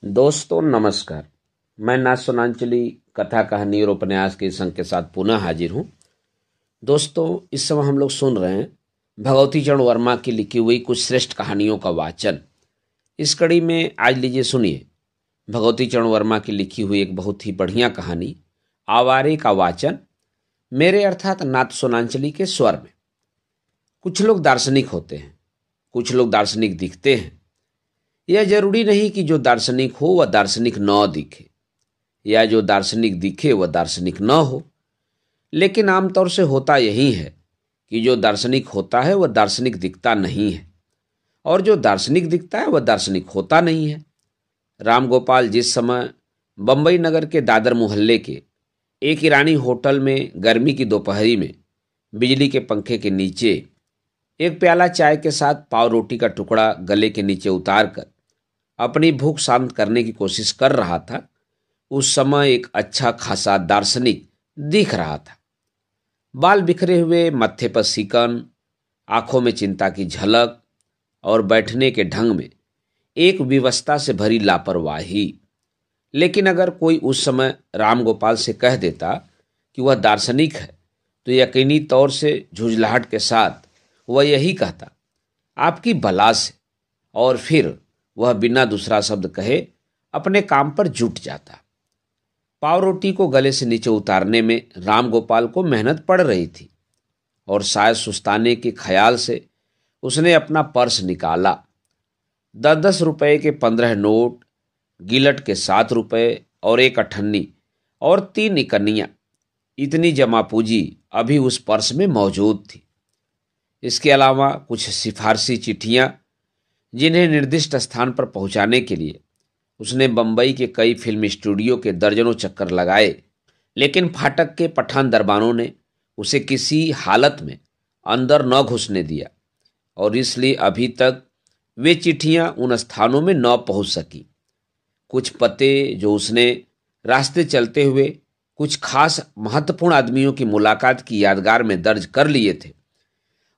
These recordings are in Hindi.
दोस्तों नमस्कार। मैं नाथ सोनांचली कथा कहानी और उपन्यास के संग के साथ पुनः हाजिर हूँ। दोस्तों इस समय हम लोग सुन रहे हैं भगवती चरण वर्मा की लिखी हुई कुछ श्रेष्ठ कहानियों का वाचन। इस कड़ी में आज लीजिए सुनिए भगवती चरण वर्मा की लिखी हुई एक बहुत ही बढ़िया कहानी आवारे का वाचन मेरे अर्थात नाथ सोनांचली के स्वर में। कुछ लोग दार्शनिक होते हैं, कुछ लोग दार्शनिक दिखते हैं। यह जरूरी नहीं कि जो दार्शनिक हो वह दार्शनिक न दिखे या जो दार्शनिक दिखे वह दार्शनिक न हो, लेकिन आमतौर से होता यही है कि जो दार्शनिक होता है वह दार्शनिक दिखता नहीं है और जो दार्शनिक दिखता है वह दार्शनिक होता नहीं है। राम गोपाल जिस समय बंबई नगर के दादर मोहल्ले के एक ईरानी होटल में गर्मी की दोपहरी में बिजली के पंखे के नीचे एक प्याला चाय के साथ पाव रोटी का टुकड़ा गले के नीचे उतार कर अपनी भूख शांत करने की कोशिश कर रहा था, उस समय एक अच्छा खासा दार्शनिक दिख रहा था। बाल बिखरे हुए, मत्थे पर सिकन, आंखों में चिंता की झलक और बैठने के ढंग में एक विवशता से भरी लापरवाही। लेकिन अगर कोई उस समय राम गोपाल से कह देता कि वह दार्शनिक है तो यकीनी तौर से झुंझलाहट के साथ वह यही कहता, आपकी बला से, और फिर वह बिना दूसरा शब्द कहे अपने काम पर जुट जाता। पाव रोटी को गले से नीचे उतारने में राम गोपाल को मेहनत पड़ रही थी और शायद सुस्ताने के ख्याल से उसने अपना पर्स निकाला। 10-10 रुपए के 15 नोट, गिलट के 7 रुपए और एक अठन्नी और 3 इकन्नियां, इतनी जमा पूंजी अभी उस पर्स में मौजूद थी। इसके अलावा कुछ सिफारसी चिट्ठियां जिन्हें निर्दिष्ट स्थान पर पहुंचाने के लिए उसने बंबई के कई फिल्म स्टूडियो के दर्जनों चक्कर लगाए, लेकिन फाटक के पठान दरबानों ने उसे किसी हालत में अंदर न घुसने दिया और इसलिए अभी तक वे चिट्ठियां उन स्थानों में न पहुंच सकी। कुछ पते जो उसने रास्ते चलते हुए कुछ खास महत्वपूर्ण आदमियों की मुलाकात की यादगार में दर्ज कर लिए थे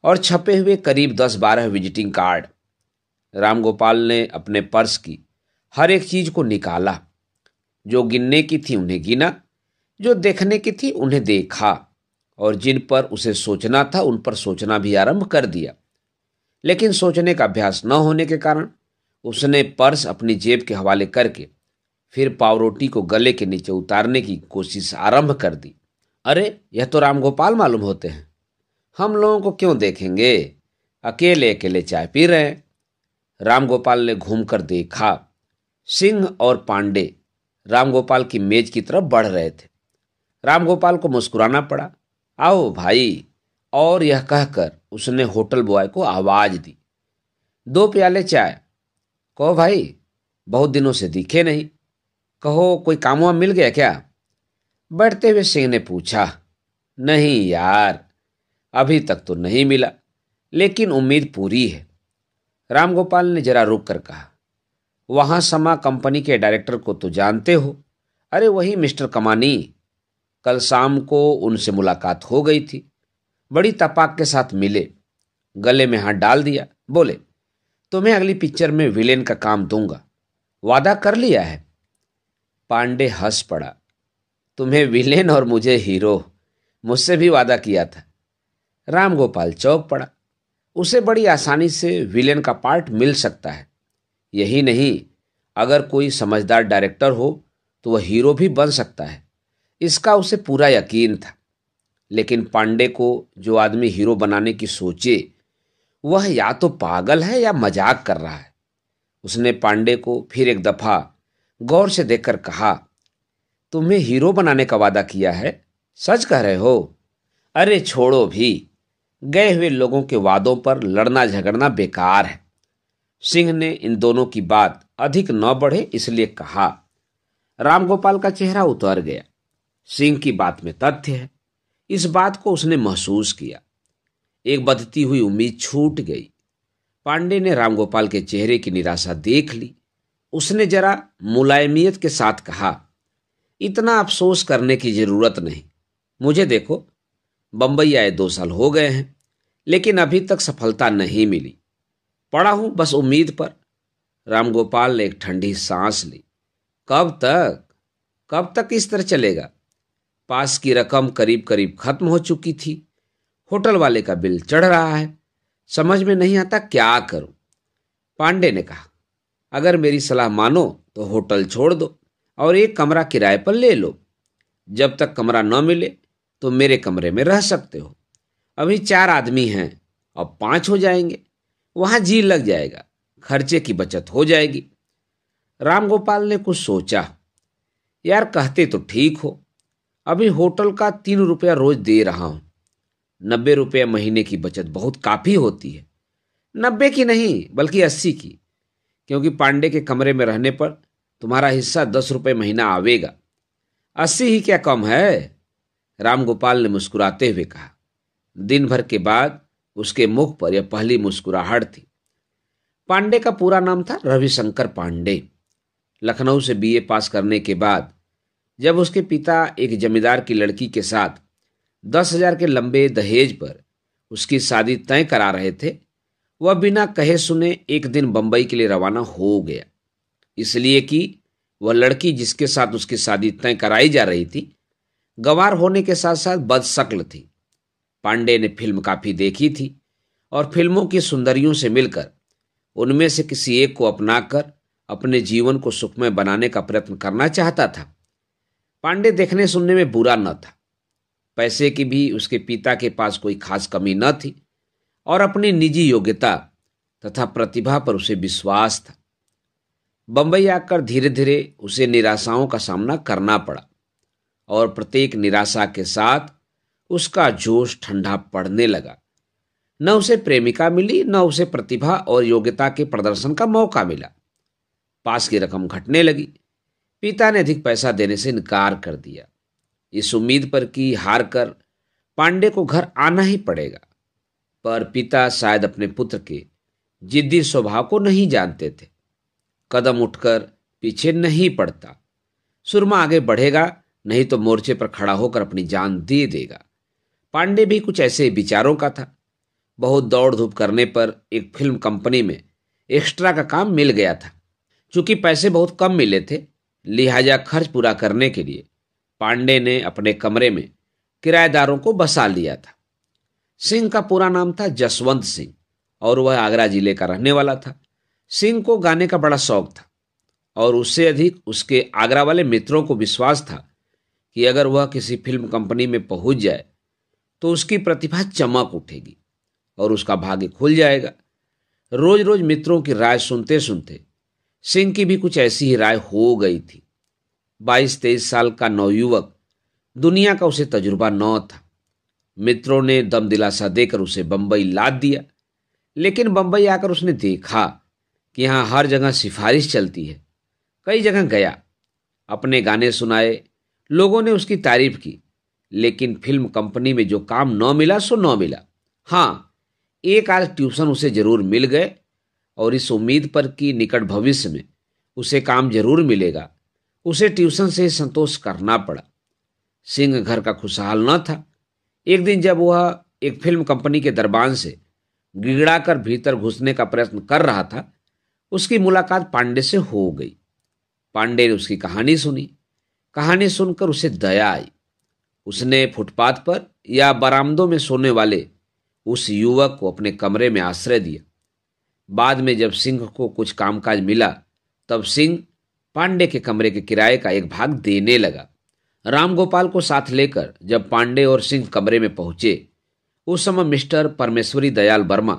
और छपे हुए करीब 10-12 विजिटिंग कार्ड। रामगोपाल ने अपने पर्स की हर एक चीज को निकाला। जो गिनने की थी उन्हें गिना, जो देखने की थी उन्हें देखा और जिन पर उसे सोचना था उन पर सोचना भी आरंभ कर दिया। लेकिन सोचने का अभ्यास न होने के कारण उसने पर्स अपनी जेब के हवाले करके फिर पावरोटी को गले के नीचे उतारने की कोशिश आरंभ कर दी। अरे यह तो रामगोपाल मालूम होते हैं, हम लोगों को क्यों देखेंगे, अकेले अकेले चाय पी रहे हैं। रामगोपाल ने घूमकर देखा। सिंह और पांडे रामगोपाल की मेज की तरफ बढ़ रहे थे। रामगोपाल को मुस्कुराना पड़ा, आओ भाई, और यह कहकर उसने होटल बॉय को आवाज दी, 2 प्याले चाय। कहो भाई, बहुत दिनों से दिखे नहीं, कहो कोई काम वाम मिल गया क्या? बैठते हुए सिंह ने पूछा। नहीं यार, अभी तक तो नहीं मिला, लेकिन उम्मीद पूरी है। रामगोपाल ने जरा रुक कर कहा, वहां समा कंपनी के डायरेक्टर को तो जानते हो? अरे वही मिस्टर कमानी, कल शाम को उनसे मुलाकात हो गई थी, बड़ी तपाक के साथ मिले, गले में हाथ डाल दिया, बोले तुम्हें अगली पिक्चर में विलेन का काम दूंगा, वादा कर लिया है। पांडे हंस पड़ा, तुम्हें विलेन और मुझे हीरो, मुझसे भी वादा किया था। रामगोपाल चौंक पड़ा, उसे बड़ी आसानी से विलेन का पार्ट मिल सकता है। यही नहीं, अगर कोई समझदार डायरेक्टर हो तो वह हीरो भी बन सकता है, इसका उसे पूरा यकीन था। लेकिन पांडे को जो आदमी हीरो बनाने की सोचे वह या तो पागल है या मजाक कर रहा है। उसने पांडे को फिर एक दफा गौर से देखकर कहा, तुम्हें हीरो बनाने का वादा किया है, सच कह रहे हो? अरे छोड़ो भी, गए हुए लोगों के वादों पर लड़ना झगड़ना बेकार है। सिंह ने इन दोनों की बात अधिक न बढ़े इसलिए कहा। रामगोपाल का चेहरा उतर गया। सिंह की बात में तथ्य है, इस बात को उसने महसूस किया। एक बधती हुई उम्मीद छूट गई। पांडे ने रामगोपाल के चेहरे की निराशा देख ली। उसने जरा मुलायमियत के साथ कहा, इतना अफसोस करने की जरूरत नहीं, मुझे देखो, बंबई आए 2 साल हो गए हैं, लेकिन अभी तक सफलता नहीं मिली, पड़ा हूं बस उम्मीद पर। रामगोपाल ने एक ठंडी सांस ली। कब तक? कब तक इस तरह चलेगा? पास की रकम करीब करीब खत्म हो चुकी थी। होटल वाले का बिल चढ़ रहा है। समझ में नहीं आता क्या करूं। पांडे ने कहा, अगर मेरी सलाह मानो तो होटल छोड़ दो और एक कमरा किराए पर ले लो। जब तक कमरा न मिले तो मेरे कमरे में रह सकते हो। अभी 4 आदमी हैं, अब 5 हो जाएंगे। वहां जी लग जाएगा, खर्चे की बचत हो जाएगी। रामगोपाल ने कुछ सोचा। यार, कहते तो ठीक हो। अभी होटल का 3 रुपया रोज दे रहा हूं। 90 रुपया महीने की बचत बहुत काफी होती है। 90 की नहीं बल्कि 80 की, क्योंकि पांडे के कमरे में रहने पर तुम्हारा हिस्सा 10 रुपये महीना आवेगा। 80 ही क्या कम है? रामगोपाल ने मुस्कुराते हुए कहा। दिन भर के बाद उसके मुख पर यह पहली मुस्कुराहट थी। पांडे का पूरा नाम था रविशंकर पांडे। लखनऊ से बीए पास करने के बाद जब उसके पिता एक जमींदार की लड़की के साथ 10,000 के लंबे दहेज पर उसकी शादी तय करा रहे थे, वह बिना कहे सुने एक दिन बंबई के लिए रवाना हो गया। इसलिए कि वह लड़की जिसके साथ उसकी शादी तय कराई जा रही थी, गंवार होने के साथ साथ बदशक्ल थी। पांडे ने फिल्म काफी देखी थी और फिल्मों की सुंदरियों से मिलकर उनमें से किसी एक को अपनाकर अपने जीवन को सुखमय बनाने का प्रयत्न करना चाहता था। पांडे देखने सुनने में बुरा न था। पैसे की भी उसके पिता के पास कोई खास कमी न थी और अपनी निजी योग्यता तथा प्रतिभा पर उसे विश्वास था। बंबई आकर धीरे धीरे उसे निराशाओं का सामना करना पड़ा और प्रत्येक निराशा के साथ उसका जोश ठंडा पड़ने लगा। न उसे प्रेमिका मिली, न उसे प्रतिभा और योग्यता के प्रदर्शन का मौका मिला। पास की रकम घटने लगी। पिता ने अधिक पैसा देने से इनकार कर दिया, इस उम्मीद पर कि हार कर पांडे को घर आना ही पड़ेगा। पर पिता शायद अपने पुत्र के जिद्दी स्वभाव को नहीं जानते थे। कदम उठकर पीछे नहीं पड़ता। सुरमा आगे बढ़ेगा, नहीं तो मोर्चे पर खड़ा होकर अपनी जान दे देगा। पांडे भी कुछ ऐसे विचारों का था। बहुत दौड़ धूप करने पर एक फिल्म कंपनी में एक्स्ट्रा का काम मिल गया था। चूंकि पैसे बहुत कम मिले थे, लिहाजा खर्च पूरा करने के लिए पांडे ने अपने कमरे में किराएदारों को बसा लिया था। सिंह का पूरा नाम था जसवंत सिंह और वह आगरा जिले का रहने वाला था। सिंह को गाने का बड़ा शौक था और उससे अधिक उसके आगरा वाले मित्रों को विश्वास था कि अगर वह किसी फिल्म कंपनी में पहुंच जाए तो उसकी प्रतिभा चमक उठेगी और उसका भाग्य खुल जाएगा। रोज रोज मित्रों की राय सुनते सुनते सिंह की भी कुछ ऐसी ही राय हो गई थी। 22-23 साल का नवयुवक, दुनिया का उसे तजुर्बा न था। मित्रों ने दम दिलासा देकर उसे बंबई लाद दिया, लेकिन बंबई आकर उसने देखा कि यहाँ हर जगह सिफारिश चलती है। कई जगह गया, अपने गाने सुनाए, लोगों ने उसकी तारीफ की, लेकिन फिल्म कंपनी में जो काम न मिला सो न मिला। हाँ, एक आध ट्यूशन उसे जरूर मिल गए और इस उम्मीद पर कि निकट भविष्य में उसे काम जरूर मिलेगा, उसे ट्यूशन से ही संतोष करना पड़ा। सिंह घर का खुशहाल न था। एक दिन जब वह एक फिल्म कंपनी के दरबान से गिड़गिड़ाकर भीतर घुसने का प्रयत्न कर रहा था, उसकी मुलाकात पांडे से हो गई। पांडे ने उसकी कहानी सुनी। कहानी सुनकर उसे दया आई। उसने फुटपाथ पर या बरामदों में सोने वाले उस युवक को अपने कमरे में आश्रय दिया। बाद में जब सिंह को कुछ कामकाज मिला, तब सिंह पांडे के कमरे के किराए का एक भाग देने लगा। रामगोपाल को साथ लेकर जब पांडे और सिंह कमरे में पहुंचे, उस समय मिस्टर परमेश्वरी दयाल वर्मा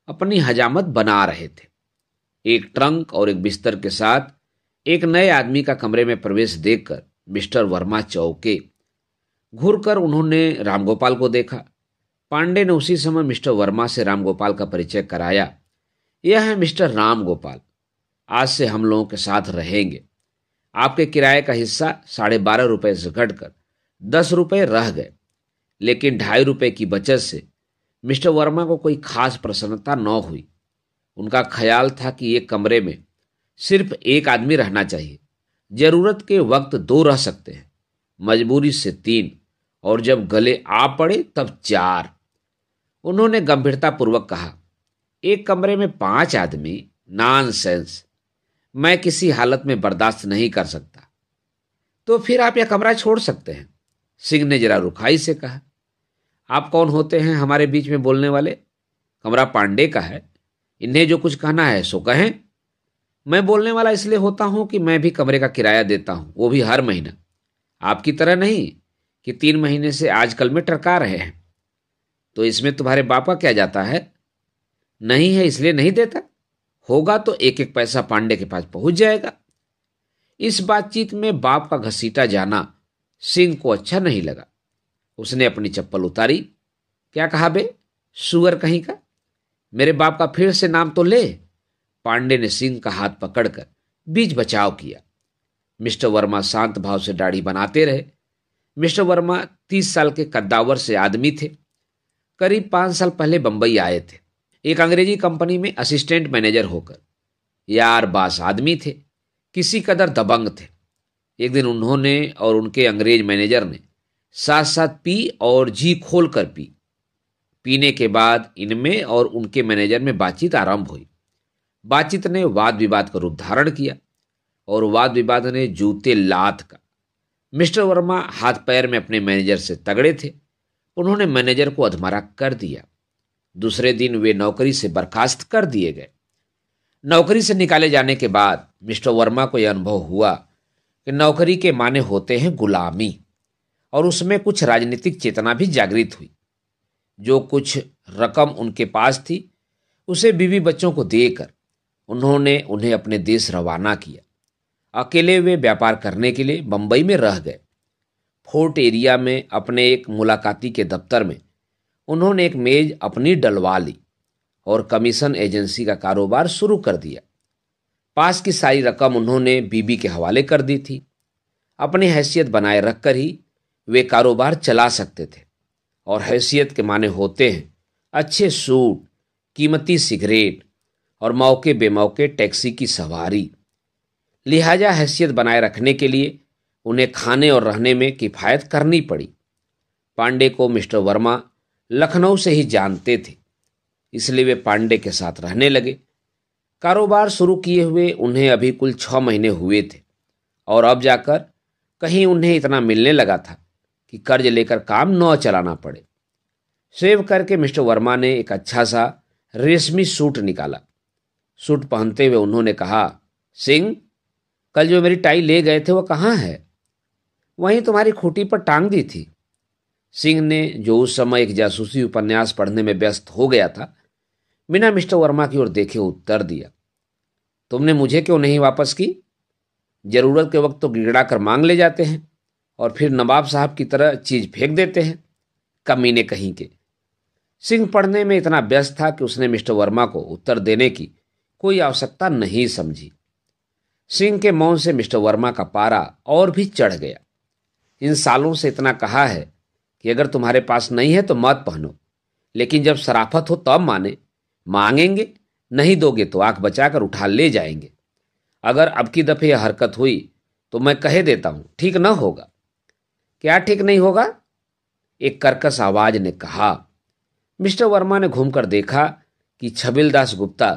अपनी हजामत बना रहे थे। एक ट्रंक और एक बिस्तर के साथ एक नए आदमी का कमरे में प्रवेश देखकर मिस्टर वर्मा चौंके। घूरकर उन्होंने रामगोपाल को देखा। पांडे ने उसी समय मिस्टर वर्मा से रामगोपाल का परिचय कराया। यह है मिस्टर रामगोपाल, आज से हम लोगों के साथ रहेंगे। आपके किराए का हिस्सा 12.5 रुपये से घटकर 10 रुपये रह गए, लेकिन 2.5 रुपये की बचत से मिस्टर वर्मा को कोई खास प्रसन्नता न हुई। उनका ख्याल था कि एक कमरे में सिर्फ एक आदमी रहना चाहिए। जरूरत के वक्त 2 रह सकते हैं, मजबूरी से 3, और जब गले आ पड़े तब 4। उन्होंने गंभीरतापूर्वक कहा, एक कमरे में 5 आदमी? नॉनसेंस। मैं किसी हालत में बर्दाश्त नहीं कर सकता। तो फिर आप यह कमरा छोड़ सकते हैं, सिंह ने जरा रुखाई से कहा। आप कौन होते हैं हमारे बीच में बोलने वाले? कमरा पांडे का है, इन्हें जो कुछ कहना है सो कहें। मैं बोलने वाला इसलिए होता हूं कि मैं भी कमरे का किराया देता हूं, वो भी हर महीना। आपकी तरह नहीं कि 3 महीने से आजकल में टरका रहे हैं। तो इसमें तुम्हारे बाप का क्या जाता है? नहीं है इसलिए नहीं देता, होगा तो एक एक पैसा पांडे के पास पहुंच जाएगा। इस बातचीत में बाप का घसीटा जाना सिंह को अच्छा नहीं लगा। उसने अपनी चप्पल उतारी। क्या कहा बे, सुअर कहीं का? मेरे बाप का फिर से नाम तो ले। पांडे ने सिंह का हाथ पकड़कर बीच बचाव किया। मिस्टर वर्मा शांत भाव से दाढ़ी बनाते रहे। मिस्टर वर्मा 30 साल के कद्दावर से आदमी थे। करीब 5 साल पहले बंबई आए थे, एक अंग्रेजी कंपनी में असिस्टेंट मैनेजर होकर। यार बास आदमी थे, किसी कदर दबंग थे। एक दिन उन्होंने और उनके अंग्रेज मैनेजर ने साथ साथ पी और जी खोल कर पी। पीने के बाद इनमें और उनके मैनेजर में बातचीत आरंभ हुई। बातचीत ने वाद विवाद का रूप धारण किया और वाद विवाद ने जूते लात का। मिस्टर वर्मा हाथ पैर में अपने मैनेजर से तगड़े थे। उन्होंने मैनेजर को अधमरा कर दिया। दूसरे दिन वे नौकरी से बर्खास्त कर दिए गए। नौकरी से निकाले जाने के बाद मिस्टर वर्मा को यह अनुभव हुआ कि नौकरी के माने होते हैं गुलामी, और उसमें कुछ राजनीतिक चेतना भी जागृत हुई। जो कुछ रकम उनके पास थी उसे बीवी बच्चों को देकर उन्होंने उन्हें अपने देश रवाना किया। अकेले वे व्यापार करने के लिए बंबई में रह गए। फोर्ट एरिया में अपने एक मुलाकाती के दफ्तर में उन्होंने एक मेज अपनी डलवा ली और कमीशन एजेंसी का कारोबार शुरू कर दिया। पास की सारी रकम उन्होंने बीबी के हवाले कर दी थी। अपनी हैसियत बनाए रखकर ही वे कारोबार चला सकते थे, और हैसियत के माने होते हैं अच्छे सूट, कीमती सिगरेट और मौके बेमौके टैक्सी की सवारी। लिहाजा हैसियत बनाए रखने के लिए उन्हें खाने और रहने में किफ़ायत करनी पड़ी। पांडे को मिस्टर वर्मा लखनऊ से ही जानते थे, इसलिए वे पांडे के साथ रहने लगे। कारोबार शुरू किए हुए उन्हें अभी कुल 6 महीने हुए थे, और अब जाकर कहीं उन्हें इतना मिलने लगा था कि कर्ज लेकर काम न चलाना पड़े। सेव करके मिस्टर वर्मा ने एक अच्छा सा रेशमी सूट निकाला। सूट पहनते हुए उन्होंने कहा, सिंह, कल जो मेरी टाई ले गए थे वो कहाँ है? वहीं तुम्हारी खूंटी पर टांग दी थी। सिंह ने, जो उस समय एक जासूसी उपन्यास पढ़ने में व्यस्त हो गया था, बिना मिस्टर वर्मा की ओर देखे उत्तर दिया, तुमने मुझे क्यों नहीं वापस की? जरूरत के वक्त तो गिड़गिड़ा कर मांग ले जाते हैं और फिर नवाब साहब की तरह चीज फेंक देते हैं, कमीने कहीं के। सिंह पढ़ने में इतना व्यस्त था कि उसने मिस्टर वर्मा को उत्तर देने की कोई आवश्यकता नहीं समझी। सिंह के मौन से मिस्टर वर्मा का पारा और भी चढ़ गया। इन सालों से इतना कहा है कि अगर तुम्हारे पास नहीं है तो मत पहनो, लेकिन जब शराफत हो तब मांगेंगे, नहीं दोगे तो आंख बचाकर उठा ले जाएंगे। अगर अब की दफे यह हरकत हुई तो मैं कहे देता हूं, ठीक न होगा। क्या ठीक नहीं होगा? एक कर्कश आवाज ने कहा। मिस्टर वर्मा ने घूमकर देखा कि छबिलदास गुप्ता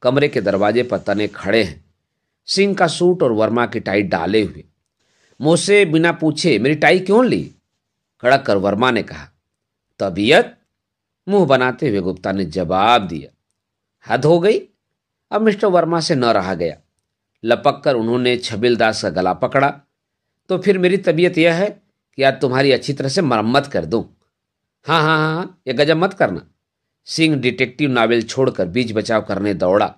कमरे के दरवाजे पर तने खड़े हैं, सिंह का सूट और वर्मा की टाई डाले हुए। मुझसे बिना पूछे मेरी टाई क्यों ली? कड़क कर वर्मा ने कहा। तबीयत? मुंह बनाते हुए गुप्ता ने जवाब दिया। हद हो गई। अब मिस्टर वर्मा से न रहा गया। लपक कर उन्होंने छबिलदास का गला पकड़ा। तो फिर मेरी तबीयत यह है कि आज तुम्हारी अच्छी तरह से मरम्मत कर दूं। हाँ हाँ हाँ हाँ, ये गजब मत करना। सिंह डिटेक्टिव नावल छोड़कर बीच बचाव करने दौड़ा,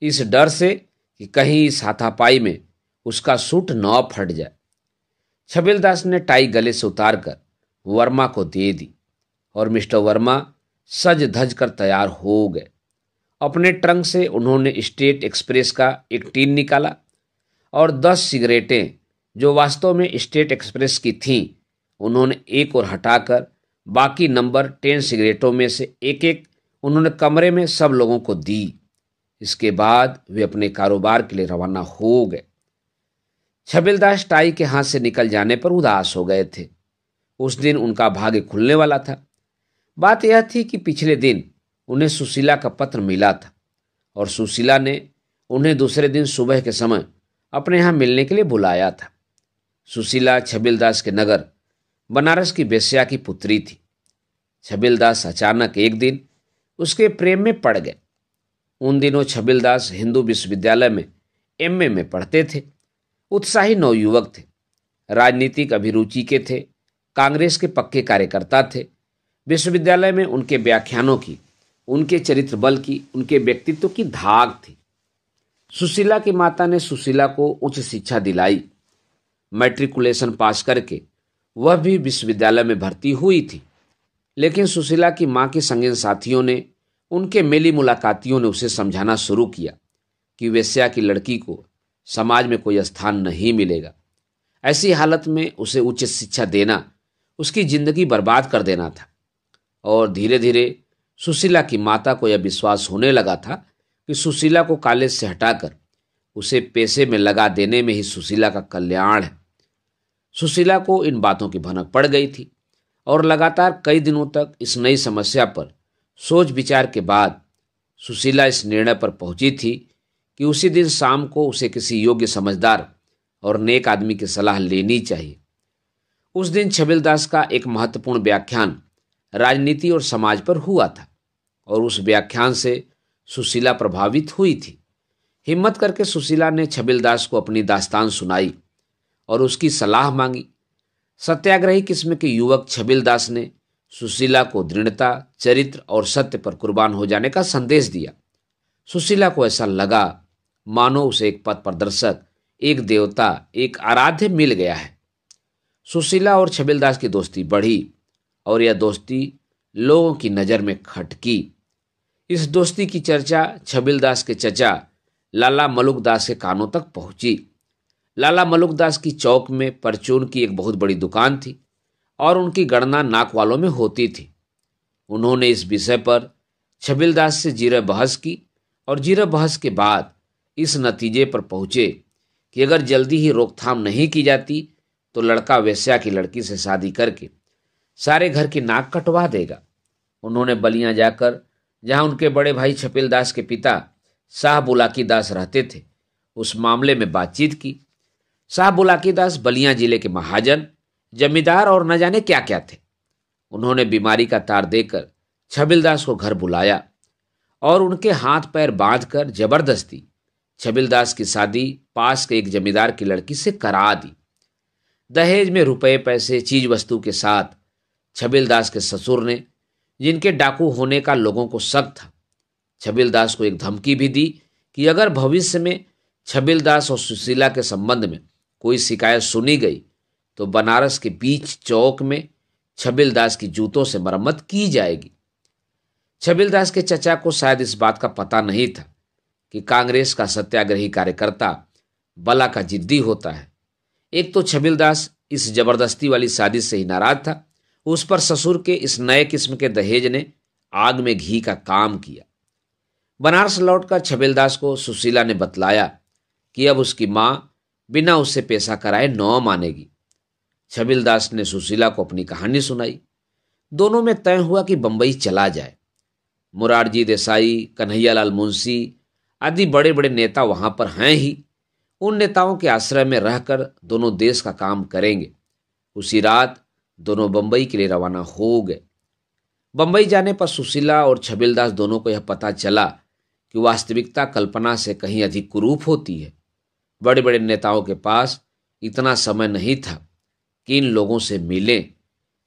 इस डर से कि कहीं इस हाथापाई में उसका सूट न फट जाए। छबिलदास ने टाई गले से उतारकर वर्मा को दे दी और मिस्टर वर्मा सज धज कर तैयार हो गए। अपने ट्रंक से उन्होंने स्टेट एक्सप्रेस का एक टीन निकाला और 10 सिगरेटें, जो वास्तव में स्टेट एक्सप्रेस की थीं, उन्होंने एक और हटाकर बाकी नंबर 10 सिगरेटों में से एक एक उन्होंने कमरे में सब लोगों को दी। इसके बाद वे अपने कारोबार के लिए रवाना हो गए। छबिलदास टाई के हाथ से निकल जाने पर उदास हो गए थे। उस दिन उनका भाग्य खुलने वाला था। बात यह थी कि पिछले दिन उन्हें सुशीला का पत्र मिला था और सुशीला ने उन्हें दूसरे दिन सुबह के समय अपने यहाँ मिलने के लिए बुलाया था। सुशीला छबिलदास के नगर बनारस की वेश्या की पुत्री थी। छबिलदास अचानक एक दिन उसके प्रेम में पड़ गए। उन दिनों छबिलदास हिंदू विश्वविद्यालय में एमए में पढ़ते थे। उत्साही नवयुवक थे, राजनीतिक अभिरुचि के थे, कांग्रेस के पक्के कार्यकर्ता थे। विश्वविद्यालय में उनके व्याख्यानों की, उनके चरित्र बल की, उनके व्यक्तित्व की धाक थी। सुशीला की माता ने सुशीला को उच्च शिक्षा दिलाई। मैट्रिकुलेशन पास करके वह भी विश्वविद्यालय में भर्ती हुई थी। लेकिन सुशीला की मां के संगीन साथियों ने, उनके मेली मुलाकातियों ने उसे समझाना शुरू किया कि वेश्या की लड़की को समाज में कोई स्थान नहीं मिलेगा। ऐसी हालत में उसे उच्च शिक्षा देना उसकी जिंदगी बर्बाद कर देना था। और धीरे धीरे सुशीला की माता को यह विश्वास होने लगा था कि सुशीला को कॉलेज से हटाकर उसे पेशे में लगा देने में ही सुशीला का कल्याण है। सुशीला को इन बातों की भनक पड़ गई थी और लगातार कई दिनों तक इस नई समस्या पर सोच विचार के बाद सुशीला इस निर्णय पर पहुंची थी कि उसी दिन शाम को उसे किसी योग्य, समझदार और नेक आदमी की सलाह लेनी चाहिए। उस दिन छबिलदास का एक महत्वपूर्ण व्याख्यान राजनीति और समाज पर हुआ था और उस व्याख्यान से सुशीला प्रभावित हुई थी। हिम्मत करके सुशीला ने छबिलदास को अपनी दास्तान सुनाई और उसकी सलाह मांगी। सत्याग्रही किस्म के युवक छबिलदास ने सुशीला को दृढ़ता, चरित्र और सत्य पर कुर्बान हो जाने का संदेश दिया। सुशीला को ऐसा लगा मानो उसे एक पथ प्रदर्शक, एक देवता, एक आराध्य मिल गया है। सुशीला और छबिलदास की दोस्ती बढ़ी और यह दोस्ती लोगों की नज़र में खटकी। इस दोस्ती की चर्चा छबिलदास के चचा लाला मलुकदास के कानों तक पहुंची। लाला मलुकदास की चौक में परचून की एक बहुत बड़ी दुकान थी और उनकी गणना नाक वालों में होती थी। उन्होंने इस विषय पर छबिलदास से जीरा बहस की और जीरा बहस के बाद इस नतीजे पर पहुंचे कि अगर जल्दी ही रोकथाम नहीं की जाती तो लड़का वेश्या की लड़की से शादी करके सारे घर की नाक कटवा देगा। उन्होंने बलिया जाकर, जहां उनके बड़े भाई छबिलदास के पिता शाह बुलाकी दास रहते थे, उस मामले में बातचीत की। शाह बुलाकी दास बलिया जिले के महाजन, जमींदार और न जाने क्या क्या थे। उन्होंने बीमारी का तार देकर छबिलदास को घर बुलाया और उनके हाथ पैर बांधकर जबरदस्ती छबिलदास की शादी पास के एक जमींदार की लड़की से करा दी। दहेज में रुपए, पैसे, चीज वस्तु के साथ छबिलदास के ससुर ने, जिनके डाकू होने का लोगों को शक था, छबिलदास को एक धमकी भी दी कि अगर भविष्य में छबिलदास और सुशीला के संबंध में कोई शिकायत सुनी गई तो बनारस के बीच चौक में छबिलदास की जूतों से मरम्मत की जाएगी। छबिलदास के चचा को शायद इस बात का पता नहीं था कि कांग्रेस का सत्याग्रही कार्यकर्ता बला का जिद्दी होता है। एक तो छबिलदास इस जबरदस्ती वाली शादी से ही नाराज था, उस पर ससुर के इस नए किस्म के दहेज ने आग में घी का काम किया। बनारस लौटकर छबिलदास को सुशीला ने बतलाया कि अब उसकी मां बिना उससे पेशा कराए न मानेगी। छबिलदास ने सुशीला को अपनी कहानी सुनाई। दोनों में तय हुआ कि बंबई चला जाए। मुरारजी देसाई, कन्हैयालाल मुंशी आदि बड़े बड़े नेता वहां पर हैं ही। उन नेताओं के आश्रय में रहकर दोनों देश का काम करेंगे। उसी रात दोनों बंबई के लिए रवाना हो गए। बंबई जाने पर सुशीला और छबिलदास दोनों को यह पता चला कि वास्तविकता कल्पना से कहीं अधिक कुरूप होती है। बड़े बड़े नेताओं के पास इतना समय नहीं था कि इन लोगों से मिलें।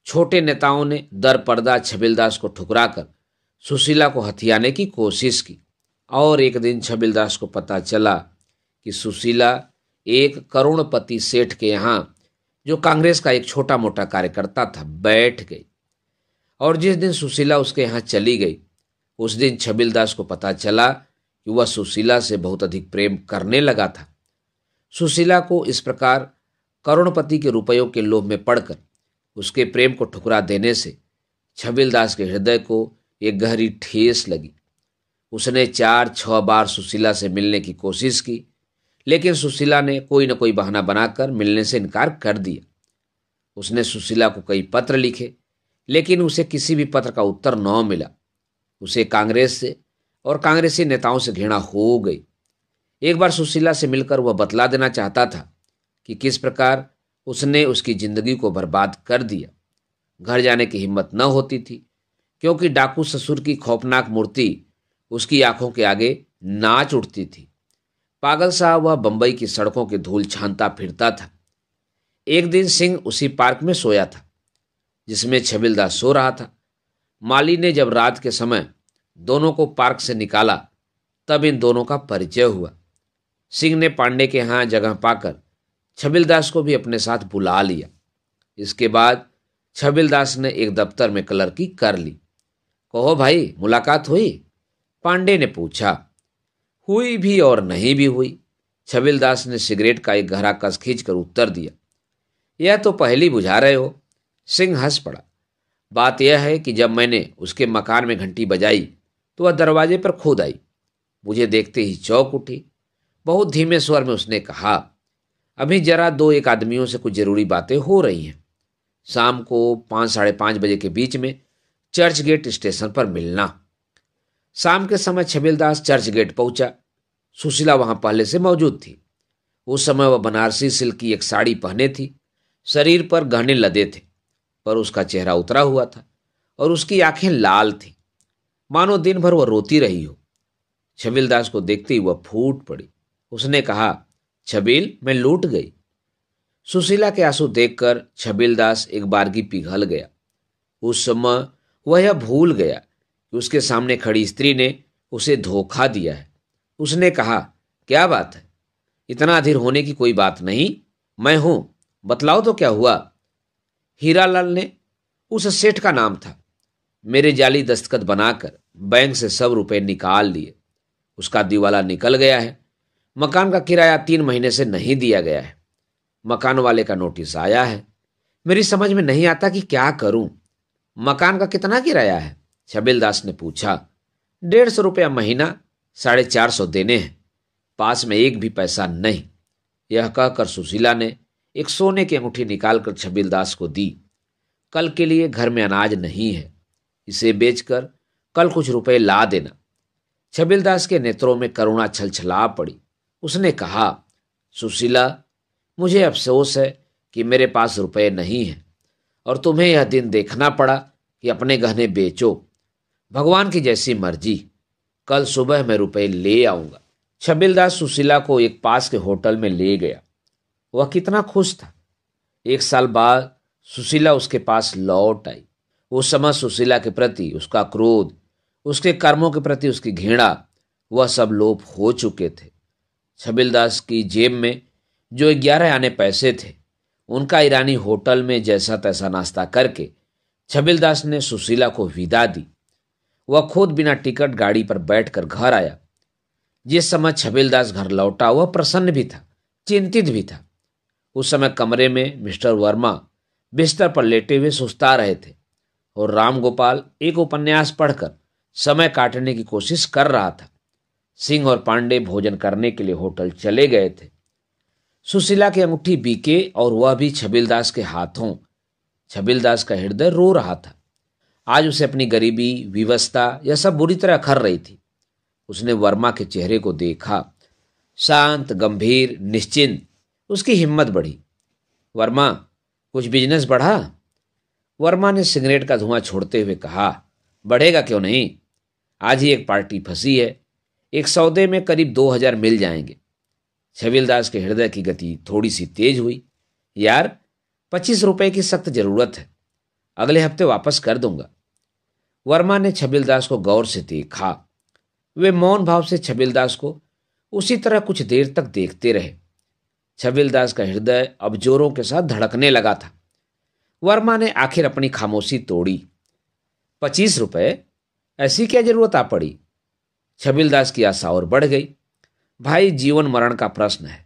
छोटे नेताओं ने दर पर्दा छबिलदास को ठुकराकर सुशीला को हथियाने की कोशिश की और एक दिन छबिलदास को पता चला कि सुशीला एक करोड़पति सेठ के यहाँ, जो कांग्रेस का एक छोटा मोटा कार्यकर्ता था, बैठ गई। और जिस दिन सुशीला उसके यहाँ चली गई, उस दिन छबिलदास को पता चला कि वह सुशीला से बहुत अधिक प्रेम करने लगा था। सुशीला को इस प्रकार करोड़पति के रुपयों के लोभ में पड़कर उसके प्रेम को ठुकरा देने से छबिलदास के हृदय को एक गहरी ठेस लगी। उसने 4-6 बार सुशीला से मिलने की कोशिश की, लेकिन सुशीला ने कोई न कोई बहाना बनाकर मिलने से इनकार कर दिया। उसने सुशीला को कई पत्र लिखे, लेकिन उसे किसी भी पत्र का उत्तर न मिला। उसे कांग्रेस से और कांग्रेसी नेताओं से घृणा हो गई। एक बार सुशीला से मिलकर वह बतला देना चाहता था कि किस प्रकार उसने उसकी जिंदगी को बर्बाद कर दिया। घर जाने की हिम्मत न होती थी, क्योंकि डाकू ससुर की खौफनाक मूर्ति उसकी आंखों के आगे नाच उठती थी। पागल सा वह बंबई की सड़कों की धूल छानता फिरता था। एक दिन सिंह उसी पार्क में सोया था जिसमें छबिलदास सो रहा था। माली ने जब रात के समय दोनों को पार्क से निकाला, तब इन दोनों का परिचय हुआ। सिंह ने पांडे के यहाँ जगह पाकर छबिलदास को भी अपने साथ बुला लिया। इसके बाद छबिलदास ने एक दफ्तर में क्लर्की कर ली। कहो भाई, मुलाकात हुई? पांडे ने पूछा। हुई भी और नहीं भी हुई, छबिलदास ने सिगरेट का एक गहरा कस खींचकर उत्तर दिया। यह तो पहली बुझा रहे हो। सिंह हंस पड़ा। बात यह है कि जब मैंने उसके मकान में घंटी बजाई तो वह दरवाजे पर खुद आई। मुझे देखते ही चौंक उठी। बहुत धीमे स्वर में उसने कहा, अभी जरा दो एक आदमियों से कुछ जरूरी बातें हो रही हैं। शाम को 5 साढ़े 5 बजे के बीच में चर्च गेट स्टेशन पर मिलना। शाम के समय छबिलदास चर्च गेट पहुंचा। सुशीला वहां पहले से मौजूद थी। उस समय वह बनारसी सिल्क की एक साड़ी पहने थी। शरीर पर गहने लदे थे, पर उसका चेहरा उतरा हुआ था और उसकी आंखें लाल थी, मानो दिन भर वह रोती रही हो। छबिलदास को देखते ही वह फूट पड़ी। उसने कहा, छबील, मैं लूट गई। सुशीला के आंसू देखकर छबिलदास एक बारगी पिघल गया। उस समय वह यह भूल गया कि उसके सामने खड़ी स्त्री ने उसे धोखा दिया है। उसने कहा, क्या बात है? इतना अधीर होने की कोई बात नहीं, मैं हूं, बतलाओ तो क्या हुआ? हीरालाल ने, उस सेठ का नाम था, मेरे जाली दस्तखत बनाकर बैंक से सब रुपए निकाल लिए। उसका दिवाला निकल गया है। मकान का किराया 3 महीने से नहीं दिया गया है। मकान वाले का नोटिस आया है। मेरी समझ में नहीं आता कि क्या करूं। मकान का कितना किराया है? छबिलदास ने पूछा। 150 रुपया महीना, 450 देने हैं। पास में एक भी पैसा नहीं। यह कहकर सुशीला ने एक सोने की अंगूठी निकालकर छबिलदास को दी। कल के लिए घर में अनाज नहीं है, इसे बेचकर कल कुछ रुपए ला देना। छबिलदास के नेत्रों में करुणा छलछला पड़ी। उसने कहा, सुशीला, मुझे अफसोस है कि मेरे पास रुपए नहीं हैं और तुम्हें यह दिन देखना पड़ा कि अपने गहने बेचो। भगवान की जैसी मर्जी, कल सुबह मैं रुपए ले आऊंगा। छबिलदास सुशीला को एक पास के होटल में ले गया। वह कितना खुश था। 1 साल बाद सुशीला उसके पास लौट आई। उस समय सुशीला के प्रति उसका क्रोध, उसके कर्मों के प्रति उसकी घृणा, वह सब लोप हो चुके थे। छबिलदास की जेब में जो 11 आने पैसे थे, उनका ईरानी होटल में जैसा तैसा नाश्ता करके छबिलदास ने सुशीला को विदा दी। वह खुद बिना टिकट गाड़ी पर बैठकर घर आया। जिस समय छबिलदास घर लौटा वह प्रसन्न भी था, चिंतित भी था। उस समय कमरे में मिस्टर वर्मा बिस्तर पर लेटे हुए सुस्ता रहे थे और राम गोपाल एक उपन्यास पढ़कर समय काटने की कोशिश कर रहा था। सिंह और पांडे भोजन करने के लिए होटल चले गए थे। सुशीला की अंगूठी बीके और वह भी छबिलदास के हाथों। छबिलदास का हृदय रो रहा था। आज उसे अपनी गरीबी, विवशता यह सब बुरी तरह अखर रही थी। उसने वर्मा के चेहरे को देखा, शांत, गंभीर, निश्चिंत। उसकी हिम्मत बढ़ी। वर्मा, कुछ बिजनेस बढ़ा? वर्मा ने सिगरेट का धुआं छोड़ते हुए कहा, बढ़ेगा क्यों नहीं, आज ही एक पार्टी फंसी है। एक सौदे में करीब 2000 मिल जाएंगे। छबिलदास के हृदय की गति थोड़ी सी तेज हुई। यार, 25 रुपए की सख्त जरूरत है, अगले हफ्ते वापस कर दूंगा। वर्मा ने छबिलदास को गौर से देखा। वे मौन भाव से छबिलदास को उसी तरह कुछ देर तक देखते रहे। छबिलदास का हृदय अब जोरों के साथ धड़कने लगा था। वर्मा ने आखिर अपनी खामोशी तोड़ी। 25 रुपए, ऐसी क्या जरूरत आ पड़ी? छबिलदास की आशा और बढ़ गई। भाई, जीवन मरण का प्रश्न है।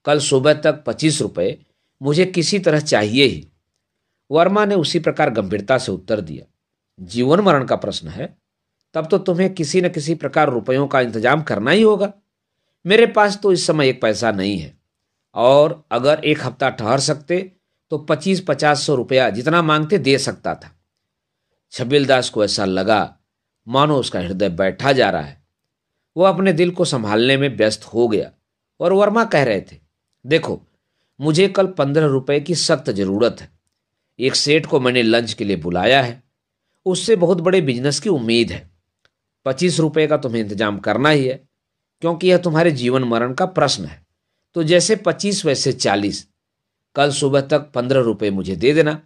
कल सुबह तक 25 रुपए मुझे किसी तरह चाहिए ही। वर्मा ने उसी प्रकार गंभीरता से उत्तर दिया। जीवन मरण का प्रश्न है, तब तो तुम्हें किसी न किसी प्रकार रुपयों का इंतजाम करना ही होगा। मेरे पास तो इस समय एक पैसा नहीं है, और अगर एक हफ्ता ठहर सकते तो 25-50 रुपया जितना मांगते दे सकता था। छबिलदास को ऐसा लगा मानो उसका हृदय बैठा जा रहा है। वो अपने दिल को संभालने में व्यस्त हो गया और वर्मा कह रहे थे, देखो मुझे कल 15 रुपए की सख्त जरूरत है। एक सेठ को मैंने लंच के लिए बुलाया है, उससे बहुत बड़े बिजनेस की उम्मीद है। 25 रुपए का तुम्हें इंतजाम करना ही है, क्योंकि यह तुम्हारे जीवन मरण का प्रश्न है। तो जैसे 25 वैसे 40। कल सुबह तक 15 रुपए मुझे दे देना।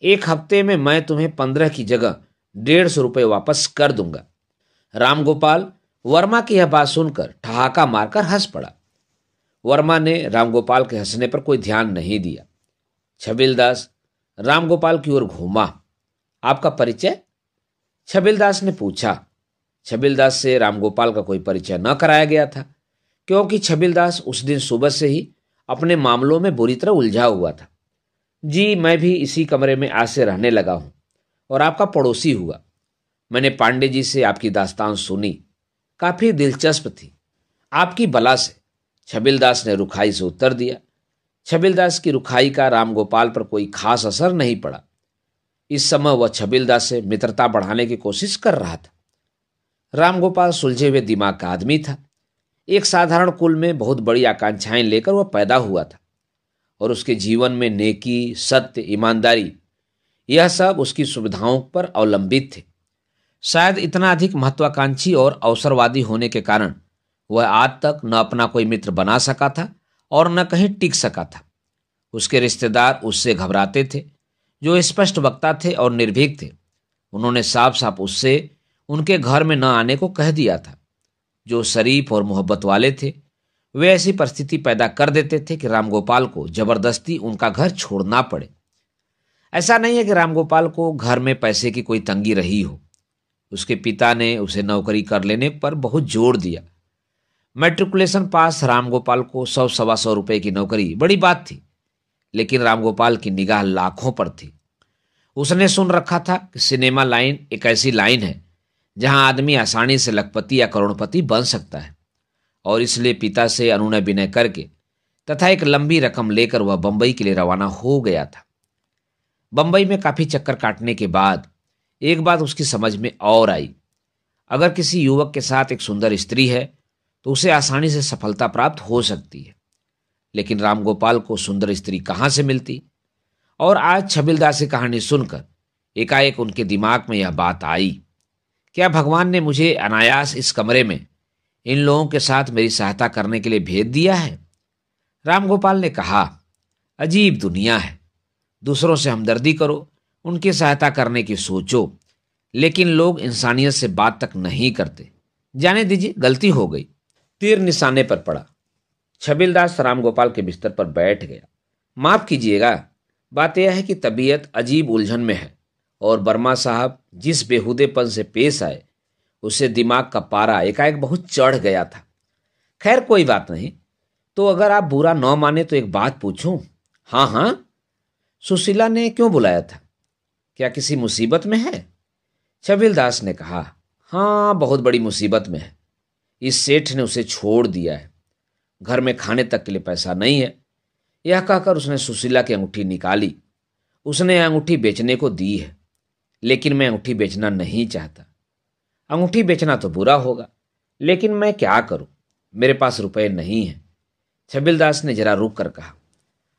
एक हफ्ते में मैं तुम्हें 15 की जगह 150 रुपए वापस कर दूंगा। रामगोपाल वर्मा की यह बात सुनकर ठहाका मारकर हंस पड़ा। वर्मा ने रामगोपाल के हंसने पर कोई ध्यान नहीं दिया। छबिलदास रामगोपाल की ओर घूमा। आपका परिचय? छबिलदास ने पूछा। छबिलदास से रामगोपाल का कोई परिचय न कराया गया था, क्योंकि छबिलदास उस दिन सुबह से ही अपने मामलों में बुरी तरह उलझा हुआ था। जी, मैं भी इसी कमरे में आज से रहने लगा हूं और आपका पड़ोसी हुआ। मैंने पांडे जी से आपकी दास्तान सुनी, काफी दिलचस्प थी। आपकी बला से। छबिलदास ने रुखाई से उत्तर दिया। छबिलदास की रुखाई का रामगोपाल पर कोई खास असर नहीं पड़ा। इस समय वह छबिलदास से मित्रता बढ़ाने की कोशिश कर रहा था। रामगोपाल सुलझे हुए दिमाग का आदमी था। एक साधारण कुल में बहुत बड़ी आकांक्षाएं लेकर वह पैदा हुआ था और उसके जीवन में नेकी, सत्य, ईमानदारी, यह सब उसकी सुविधाओं पर अवलंबित थे। शायद इतना अधिक महत्वाकांक्षी और अवसरवादी होने के कारण वह आज तक न अपना कोई मित्र बना सका था और न कहीं टिक सका था। उसके रिश्तेदार उससे घबराते थे, जो स्पष्ट वक्ता थे और निर्भीक थे। उन्होंने साफ साफ उससे उनके घर में न आने को कह दिया था। जो शरीफ और मोहब्बत वाले थे, वे ऐसी परिस्थिति पैदा कर देते थे कि रामगोपाल को जबरदस्ती उनका घर छोड़ना पड़े। ऐसा नहीं है कि रामगोपाल को घर में पैसे की कोई तंगी रही हो। उसके पिता ने उसे नौकरी कर लेने पर बहुत जोर दिया। मैट्रिकुलेशन पास रामगोपाल को 100-125 रुपए की नौकरी बड़ी बात थी, लेकिन रामगोपाल की निगाह लाखों पर थी। उसने सुन रखा था कि सिनेमा लाइन एक ऐसी लाइन है जहां आदमी आसानी से लखपति या करोड़पति बन सकता है, और इसलिए पिता से अनुनय विनय करके तथा एक लंबी रकम लेकर वह बंबई के लिए रवाना हो गया था। बंबई में काफी चक्कर काटने के बाद एक बात उसकी समझ में और आई। अगर किसी युवक के साथ एक सुंदर स्त्री है तो उसे आसानी से सफलता प्राप्त हो सकती है, लेकिन रामगोपाल को सुंदर स्त्री कहां से मिलती? और आज छबिलदास की कहानी सुनकर एकाएक उनके दिमाग में यह बात आई, क्या भगवान ने मुझे अनायास इस कमरे में इन लोगों के साथ मेरी सहायता करने के लिए भेज दिया है? रामगोपाल ने कहा, अजीब दुनिया है। दूसरों से हमदर्दी करो, उनकी सहायता करने की सोचो, लेकिन लोग इंसानियत से बात तक नहीं करते। जाने दीजिए, गलती हो गई। तीर निशाने पर पड़ा। छबिलदास रामगोपाल के बिस्तर पर बैठ गया। माफ कीजिएगा, बात यह है कि तबीयत अजीब उलझन में है और वर्मा साहब जिस बेहुदेपन से पेश आए उससे दिमाग का पारा एकाएक बहुत चढ़ गया था। खैर कोई बात नहीं, तो अगर आप बुरा न माने तो एक बात पूछूं? हाँ हाँ। सुशीला ने क्यों बुलाया था? क्या किसी मुसीबत में है? छबिलदास ने कहा, हाँ, बहुत बड़ी मुसीबत में है। इस सेठ ने उसे छोड़ दिया है। घर में खाने तक के लिए पैसा नहीं है। यह कहकर उसने सुशीला की अंगूठी निकाली। उसने अंगूठी बेचने को दी है, लेकिन मैं अंगूठी बेचना नहीं चाहता। अंगूठी बेचना तो बुरा होगा, लेकिन मैं क्या करूं? मेरे पास रुपए नहीं है। छबिलदास ने जरा रुक कर कहा,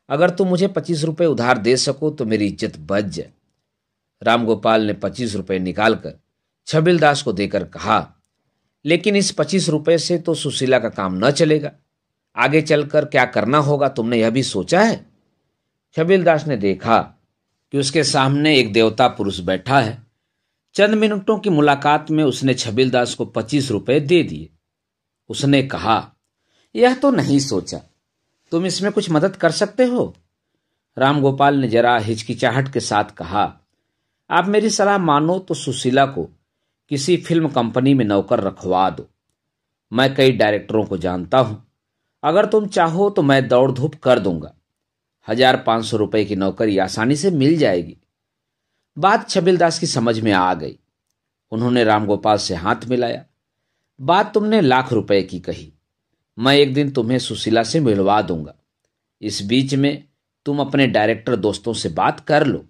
अगर तुम मुझे 25 रुपए उधार दे सको तो मेरी इज्जत बच जाए। रामगोपाल ने 25 रुपए निकालकर छबिलदास को देकर कहा, लेकिन इस 25 रुपए से तो सुशीला का काम न चलेगा। आगे चलकर क्या करना होगा तुमने यह भी सोचा है? छबिलदास ने देखा कि उसके सामने एक देवता पुरुष बैठा है। चंद मिनटों की मुलाकात में उसने छबिलदास को 25 रुपए दे दिए। उसने कहा, यह तो नहीं सोचा, तुम इसमें कुछ मदद कर सकते हो? रामगोपाल ने जरा हिचकिचाहट के साथ कहा, आप मेरी सलाह मानो तो सुशीला को किसी फिल्म कंपनी में नौकर रखवा दो। मैं कई डायरेक्टरों को जानता हूं। अगर तुम चाहो तो मैं दौड़ धूप कर दूंगा। 1500 रुपए की नौकरी आसानी से मिल जाएगी। बात छबिलदास की समझ में आ गई। उन्होंने रामगोपाल से हाथ मिलाया। बात तुमने लाख रुपए की कही। मैं एक दिन तुम्हें सुशीला से मिलवा दूंगा। इस बीच में तुम अपने डायरेक्टर दोस्तों से बात कर लो।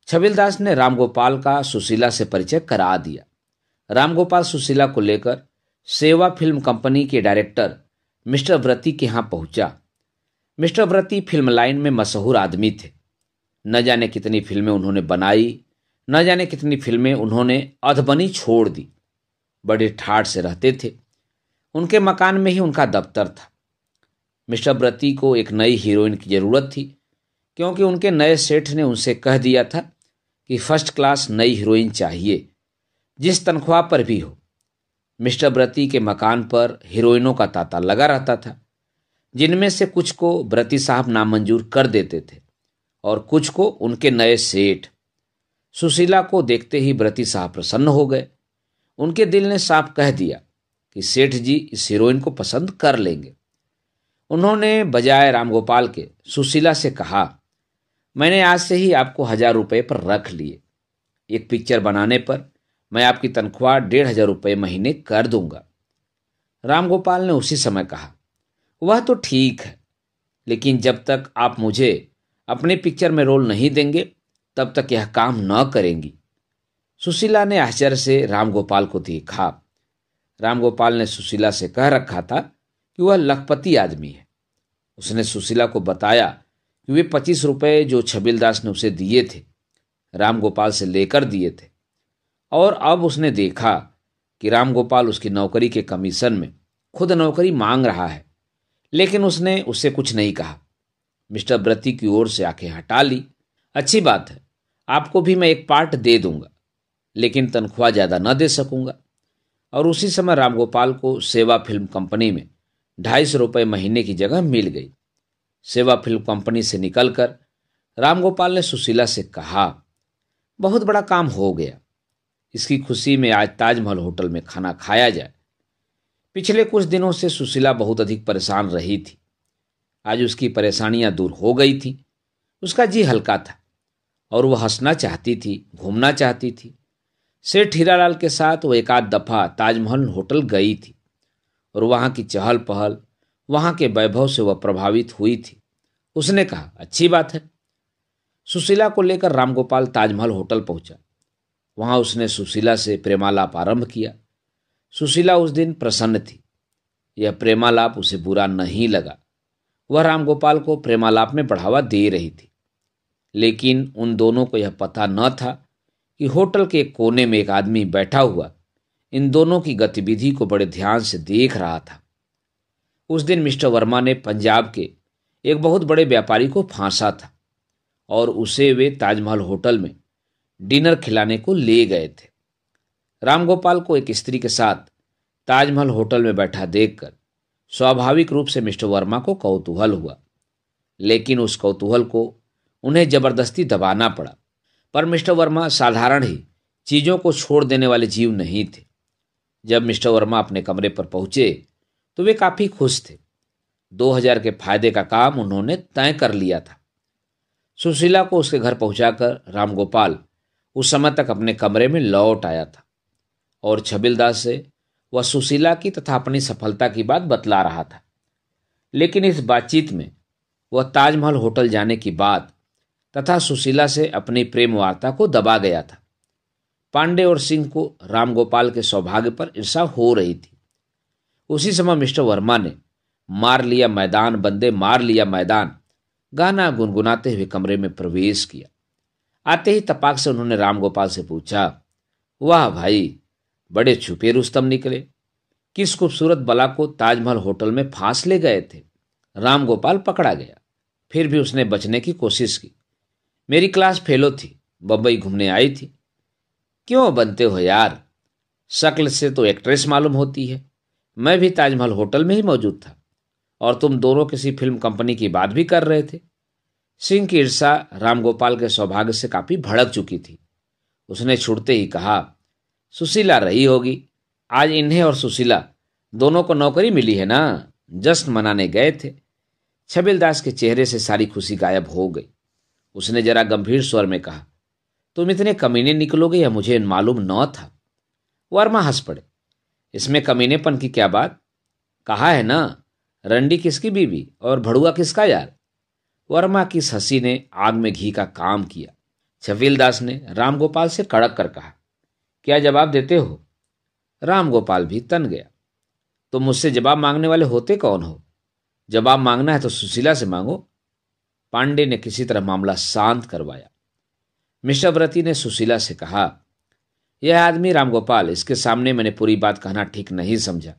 छबिलदास ने रामगोपाल का सुशीला से परिचय करा दिया। रामगोपाल सुशीला को लेकर सेवा फिल्म कंपनी के डायरेक्टर मिस्टर व्रती के यहाँ पहुंचा। मिस्टर व्रती फिल्म लाइन में मशहूर आदमी थे। न जाने कितनी फिल्में उन्होंने बनाई, न जाने कितनी फिल्में उन्होंने अधबनी छोड़ दी। बड़े ठाठ से रहते थे। उनके मकान में ही उनका दफ्तर था। मिस्टर व्रती को एक नई हीरोइन की जरूरत थी, क्योंकि उनके नए सेठ ने उनसे कह दिया था कि फर्स्ट क्लास नई हीरोइन चाहिए, जिस तनख्वाह पर भी हो। मिस्टर व्रती के मकान पर हीरोइनों का तांता लगा रहता था, जिनमें से कुछ को व्रती साहब नामंजूर कर देते थे और कुछ को उनके नए सेठ। सुशीला को देखते ही व्रती साहब प्रसन्न हो गए। उनके दिल ने साफ कह दिया कि सेठ जी इस हीरोइन को पसंद कर लेंगे। उन्होंने बजाय रामगोपाल के सुशीला से कहा, मैंने आज से ही आपको 1000 रुपये पर रख लिए। एक पिक्चर बनाने पर मैं आपकी तनख्वाह 1500 रुपये महीने कर दूंगा। रामगोपाल ने उसी समय कहा, वह तो ठीक है, लेकिन जब तक आप मुझे अपनी पिक्चर में रोल नहीं देंगे तब तक यह काम न करेंगी। सुशीला ने आश्चर्य से रामगोपाल को देखा। रामगोपाल ने सुशीला से कह रखा था कि वह लखपति आदमी है। उसने सुशीला को बताया कि वे 25 रुपये जो छबिलदास ने उसे दिए थे, रामगोपाल से लेकर दिए थे, और अब उसने देखा कि रामगोपाल उसकी नौकरी के कमीशन में खुद नौकरी मांग रहा है, लेकिन उसने उससे कुछ नहीं कहा। मिस्टर व्रती की ओर से आंखें हटा ली। अच्छी बात है, आपको भी मैं एक पार्ट दे दूंगा, लेकिन तनख्वाह ज्यादा न दे सकूंगा। और उसी समय रामगोपाल को सेवा फिल्म कंपनी में 250 रुपये महीने की जगह मिल गई। सेवा फिल्म कंपनी से निकलकर रामगोपाल ने सुशीला से कहा, बहुत बड़ा काम हो गया। इसकी खुशी में आज ताजमहल होटल में खाना खाया जाए। पिछले कुछ दिनों से सुशीला बहुत अधिक परेशान रही थी। आज उसकी परेशानियां दूर हो गई थी। उसका जी हल्का था और वह हंसना चाहती थी, घूमना चाहती थी। सेठ हीरालाल के साथ वो एक आध दफा ताजमहल होटल गई थी और वहां की चहल पहल, वहां के वैभव से वह प्रभावित हुई थी। उसने कहा, अच्छी बात है। सुशीला को लेकर रामगोपाल ताजमहल होटल पहुंचा। वहां उसने सुशीला से प्रेमालाप आरंभ किया। सुशीला उस दिन प्रसन्न थी। यह प्रेमालाप उसे बुरा नहीं लगा। वह रामगोपाल को प्रेमालाप में बढ़ावा दे रही थी, लेकिन उन दोनों को यह पता न था कि होटल के एक कोने में एक आदमी बैठा हुआ इन दोनों की गतिविधि को बड़े ध्यान से देख रहा था। उस दिन मिस्टर वर्मा ने पंजाब के एक बहुत बड़े व्यापारी को फांसा था और उसे वे ताजमहल होटल में डिनर खिलाने को ले गए थे। रामगोपाल को एक स्त्री के साथ ताजमहल होटल में बैठा देखकर स्वाभाविक रूप से मिस्टर वर्मा को कौतूहल हुआ, लेकिन उस कौतूहल को उन्हें जबरदस्ती दबाना पड़ा। पर मिस्टर वर्मा साधारण ही चीजों को छोड़ देने वाले जीव नहीं थे। जब मिस्टर वर्मा अपने कमरे पर पहुंचे तो वे काफी खुश थे। 2000 के फायदे का काम उन्होंने तय कर लिया था। सुशीला को उसके घर पहुंचाकर रामगोपाल उस समय तक अपने कमरे में लौट आया था और छबिलदास से वह सुशीला की तथा अपनी सफलता की बात बतला रहा था। लेकिन इस बातचीत में वह ताजमहल होटल जाने की बात तथा सुशीला से अपनी प्रेम वार्ता को दबा गया था। पांडे और सिंह को रामगोपाल के सौभाग्य पर ईर्ष्या हो रही थी। उसी समय मिस्टर वर्मा ने मार लिया मैदान बंदे मार लिया मैदान गाना गुनगुनाते हुए कमरे में प्रवेश किया। आते ही तपाक से उन्होंने रामगोपाल से पूछा, वाह भाई, बड़े छुपे रुस्तम निकले। किस खूबसूरत बला को ताजमहल होटल में फांस ले गए थे। रामगोपाल पकड़ा गया, फिर भी उसने बचने की कोशिश की। मेरी क्लास फेलो थी, बम्बई घूमने आई थी। क्यों बनते हो यार, शक्ल से तो एक्ट्रेस मालूम होती है। मैं भी ताजमहल होटल में ही मौजूद था और तुम दोनों किसी फिल्म कंपनी की बात भी कर रहे थे। सिंह की ईर्ष्या रामगोपाल के सौभाग्य से काफी भड़क चुकी थी। उसने छुड़ते ही कहा, सुशीला रही होगी। आज इन्हें और सुशीला दोनों को नौकरी मिली है ना, जश्न मनाने गए थे। छबिलदास के चेहरे से सारी खुशी गायब हो गई। उसने जरा गंभीर स्वर में कहा, तुम इतने कमीने निकलोगे यह मुझे मालूम न था। वर्मा हंस पड़े। इसमें कमीनेपन की क्या बात, कहा है ना, रंडी किसकी बीवी और भड़ुआ किसका यार। वर्मा की इस हंसी ने आग में घी का काम किया। छबिलदास ने रामगोपाल से कड़क कर कहा, क्या जवाब देते हो। रामगोपाल भी तन गया। तुम मुझसे जवाब मांगने वाले होते कौन हो? जवाब मांगना है तो सुशीला से मांगो। पांडे ने किसी तरह मामला शांत करवाया। मिस्टर व्रती ने सुशीला से कहा, यह आदमी रामगोपाल, इसके सामने मैंने पूरी बात कहना ठीक नहीं समझा।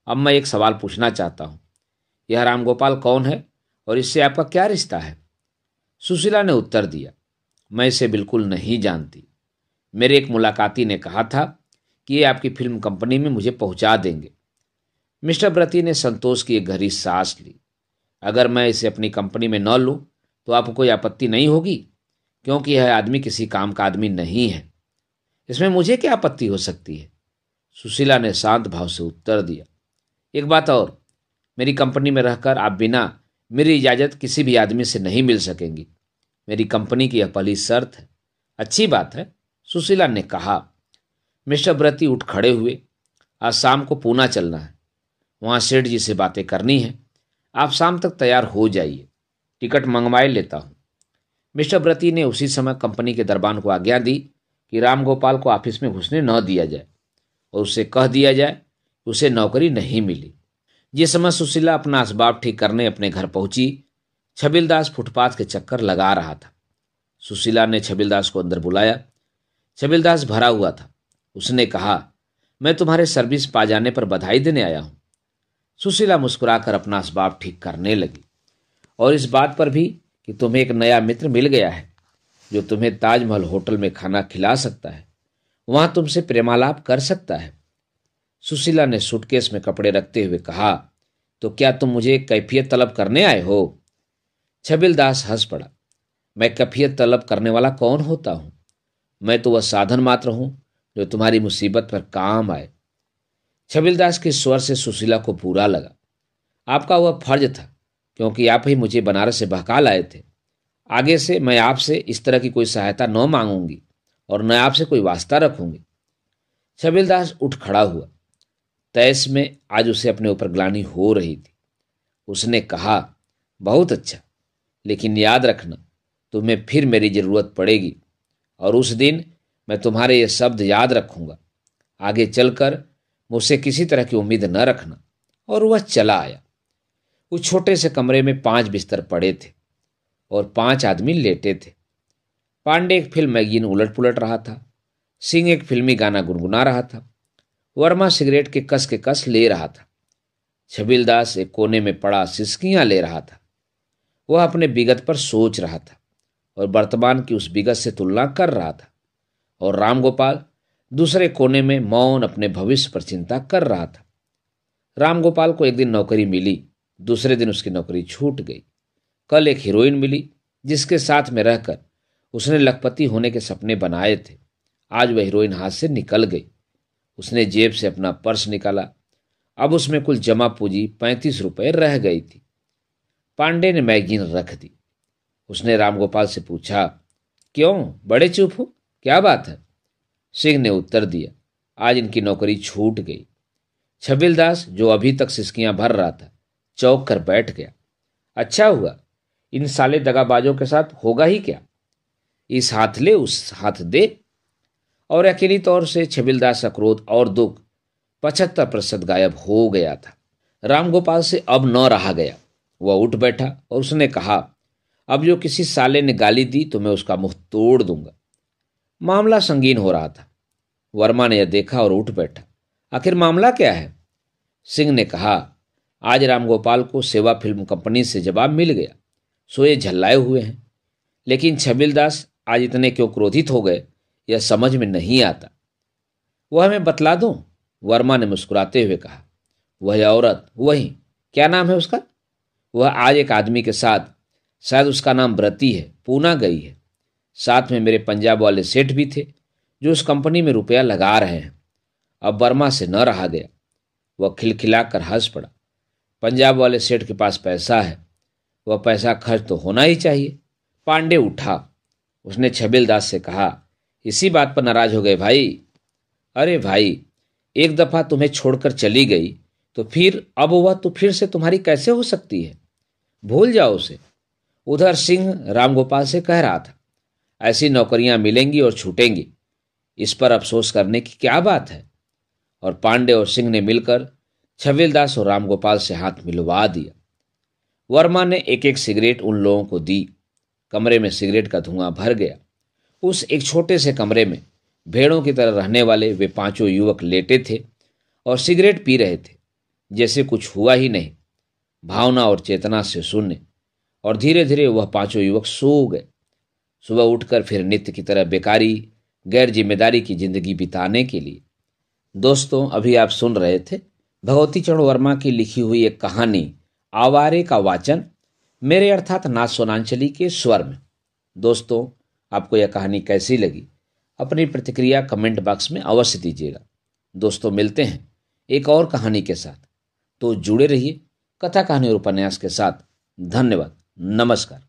अब मैं एक सवाल पूछना चाहता हूं, यह रामगोपाल कौन है और इससे आपका क्या रिश्ता है? सुशीला ने उत्तर दिया, मैं इसे बिल्कुल नहीं जानती। मेरे एक मुलाकाती ने कहा था कि ये आपकी फिल्म कंपनी में मुझे पहुंचा देंगे। मिस्टर व्रती ने संतोष की एक गहरी सांस ली। अगर मैं इसे अपनी कंपनी में न लूं तो आपको कोई आपत्ति नहीं होगी? क्योंकि यह आदमी किसी काम का आदमी नहीं है। इसमें मुझे क्या आपत्ति हो सकती है? सुशीला ने शांत भाव से उत्तर दिया। एक बात और, मेरी कंपनी में रहकर आप बिना मेरी इजाजत किसी भी आदमी से नहीं मिल सकेंगी। मेरी कंपनी की यह पहली शर्त है। अच्छी बात है, सुशीला ने कहा। मिस्टर व्रती उठ खड़े हुए। आज शाम को पूना चलना है, वहां सेठ जी से बातें करनी है। आप शाम तक तैयार हो जाइए, टिकट मंगवाए लेता हूं। मिस्टर व्रती ने उसी समय कंपनी के दरबान को आज्ञा दी कि रामगोपाल को ऑफिस में घुसने न दिया जाए और उससे कह दिया जाए कि उसे नौकरी नहीं मिली। जिस समय सुशीला अपना असबाब ठीक करने अपने घर पहुंची, छबिलदास फुटपाथ के चक्कर लगा रहा था। सुशीला ने छबिलदास को अंदर बुलाया। छबिलदास भरा हुआ था। उसने कहा, मैं तुम्हारे सर्विस पा जाने पर बधाई देने आया हूं। सुशीला मुस्कुराकर अपना असबाब ठीक करने लगी। और इस बात पर भी कि तुम्हें एक नया मित्र मिल गया है जो तुम्हें ताजमहल होटल में खाना खिला सकता है, वहां तुमसे प्रेमालाप कर सकता है। सुशीला ने सूटकेस में कपड़े रखते हुए कहा, तो क्या तुम मुझे कैफियत तलब करने आए हो? छबिलदास हंस पड़ा। मैं कैफियत तलब करने वाला कौन होता हूं? मैं तो वह साधन मात्र हूं जो तुम्हारी मुसीबत पर काम आए। छबिलदास के स्वर से सुशीला को बुरा लगा। आपका वह फर्ज था, क्योंकि आप ही मुझे बनारस से बहका लाए थे। आगे से मैं आपसे इस तरह की कोई सहायता न मांगूंगी और न आपसे कोई वास्ता रखूंगी। छबिलदास उठ खड़ा हुआ। तैस में आज उसे अपने ऊपर ग्लानि हो रही थी। उसने कहा, बहुत अच्छा, लेकिन याद रखना तुम्हें फिर मेरी जरूरत पड़ेगी और उस दिन मैं तुम्हारे ये शब्द याद रखूंगा। आगे चलकर मुझसे किसी तरह की उम्मीद न रखना। और वह चला आया। उस छोटे से कमरे में 5 बिस्तर पड़े थे और 5 आदमी लेटे थे। पांडे एक फिल्म मैगजीन उलट पुलट रहा था। सिंह एक फिल्मी गाना गुनगुना रहा था। वर्मा सिगरेट के कस ले रहा था। छबिलदास एक कोने में पड़ा सिसकियां ले रहा था। वह अपने विगत पर सोच रहा था और वर्तमान की उस विगत से तुलना कर रहा था। और रामगोपाल दूसरे कोने में मौन अपने भविष्य पर चिंता कर रहा था। रामगोपाल को एक दिन नौकरी मिली, दूसरे दिन उसकी नौकरी छूट गई। कल एक हीरोइन मिली जिसके साथ में रहकर उसने लखपति होने के सपने बनाए थे। आज वह हीरोइन हाथ से निकल गई। उसने जेब से अपना पर्स निकाला। अब उसमें कुल जमा पूंजी 35 रुपए रह गई थी। पांडे ने मैगजीन रख दी। उसने रामगोपाल से पूछा, क्यों बड़े चुप हो, क्या बात है? सिंह ने उत्तर दिया, आज इनकी नौकरी छूट गई। छबिलदास, जो अभी तक सिसकियां भर रहा था, चौंक कर बैठ गया। अच्छा हुआ, इन साले दगाबाजों के साथ होगा ही क्या? इस हाथ ले उस हाथ दे। और अकेली तौर से छबिलदास का क्रोध और दुख 75% गायब हो गया था। रामगोपाल से अब न रहा गया। वह उठ बैठा और उसने कहा, अब जो किसी साले ने गाली दी तो मैं उसका मुंह तोड़ दूंगा। मामला संगीन हो रहा था। वर्मा ने यह देखा और उठ बैठा। आखिर मामला क्या है? सिंह ने कहा, आज रामगोपाल को सेवा फिल्म कंपनी से जवाब मिल गया, सो ये झल्लाए हुए हैं। लेकिन छबिलदास आज इतने क्यों क्रोधित हो गए यह समझ में नहीं आता। वह हमें बतला दूं? वर्मा ने मुस्कुराते हुए कहा। वह औरत, वही, क्या नाम है उसका? वह आज एक आदमी के साथ, शायद उसका नाम व्रती है, पूना गई है। साथ में मेरे पंजाब वाले सेठ भी थे जो उस कंपनी में रुपया लगा रहे हैं। अब वर्मा से न रहा गया। वह खिलखिलाकर हंस पड़ा। पंजाब वाले सेठ के पास पैसा है, वह पैसा खर्च तो होना ही चाहिए। पांडे उठा। उसने छबिलदास से कहा, इसी बात पर नाराज हो गए भाई? अरे भाई, एक दफा तुम्हें छोड़कर चली गई तो फिर अब वह तो फिर से तुम्हारी कैसे हो सकती है? भूल जाओ उसे। उधर सिंह रामगोपाल से कह रहा था, ऐसी नौकरियां मिलेंगी और छूटेंगी, इस पर अफसोस करने की क्या बात है? और पांडे और सिंह ने मिलकर छबीलदास और रामगोपाल से हाथ मिलवा दिया। वर्मा ने एक एक सिगरेट उन लोगों को दी। कमरे में सिगरेट का धुआं भर गया। उस एक छोटे से कमरे में भेड़ों की तरह रहने वाले वे पांचों युवक लेटे थे और सिगरेट पी रहे थे, जैसे कुछ हुआ ही नहीं, भावना और चेतना से शून्य। और धीरे धीरे वह पांचों युवक सो गए। सुबह उठकर फिर नित्य की तरह बेकारी, गैर जिम्मेदारी की जिंदगी बिताने के लिए। दोस्तों, अभी आप सुन रहे थे भगवती चरण वर्मा की लिखी हुई एक कहानी आवारे का वाचन मेरे अर्थात नाथ सोनांचली के स्वर में। दोस्तों, आपको यह कहानी कैसी लगी? अपनी प्रतिक्रिया कमेंट बॉक्स में अवश्य दीजिएगा। दोस्तों, मिलते हैं एक और कहानी के साथ, तो जुड़े रहिए कथा कहानी और उपन्यास के साथ। धन्यवाद। नमस्कार।